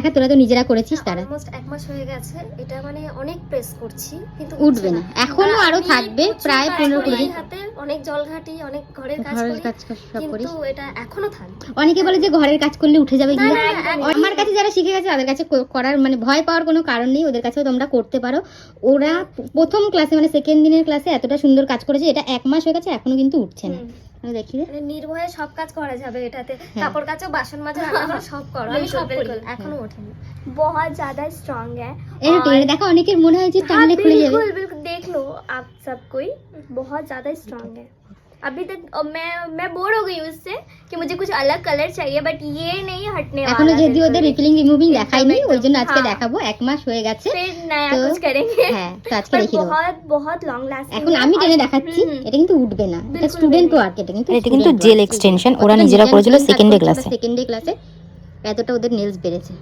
দেখা তোরা তো নিজেরা করেছিস তারা অলমোস্ট 1 মাস হয়ে গেছে, এটা মানে অনেক প্রেস করছি কিন্তু উঠবে না, এখনো আরো থাকবে প্রায় 15-20 দিন। হাতে অনেক জলঘাটি, অনেক ঘরের কাজ সব করিস, কিন্তু এটা এখনো থাকবে। অনেকে বলে যে ঘরের কাজ করলে উঠে যাবে, না, না, একদমই আমার কাছে যারা শিখে গেছে তাদের কাছে করার মানে ভয় পাওয়ার কোনো কারণ নেই, ওদের কাছেও তোমরা করতে পারো। ওরা প্রথম ক্লাসে মানে সেকেন্ড দিনের ক্লাসে এতটা সুন্দর কাজ করেছে, এটা 1 মাস হয়ে গেছে এখনো কিন্তু উঠছে না। আমি দেখি মানে নির্ভয়ে সব কাজ করা যাবে এটাতে, কাপড় কাচো, বাসন মাজা, রান্না করা সব করো, আমি সব করি, এখনো ওঠেনি। बहुत ज्यादा स्ट्रांग है। এই টেনে দেখো, অনেকের মনে হয় যে টানলে খুলে যাবে। बिल्कुल बिल्कुल देख लो आप सब कोई, बहुत ज्यादा स्ट्रांग है। अभी तक मैं बोर हो गई हूँ उससे कि मुझे कुछ अलग कलर चाहिए, बट ये नहीं हटने वाला। এখনো যদি ওদের রিফিলিং রিমুভিং দেখাইনি, ওই জন্য আজকে দেখাবো। 1 মাস হয়ে গেছে, फिर नया तो कुछ करेंगे। হ্যাঁ, তো আজকে पर দেখিয়ে দেবো। बहुत बहुत लॉन्ग लास्टिंग। এখন আমি টেনে দেখাচ্ছি, এটা কিন্তু উঠবে না, এটা স্টুডেন্ট ওয়ার্ক, এটা কিন্তু এটা কিন্তু জেল এক্সটেনশন ওরা নিজেরা করেছিল সেকেন্ড ডে ক্লাসে। সেকেন্ড ডে ক্লাসে এতটা ওদের নেলস বেড়েছে।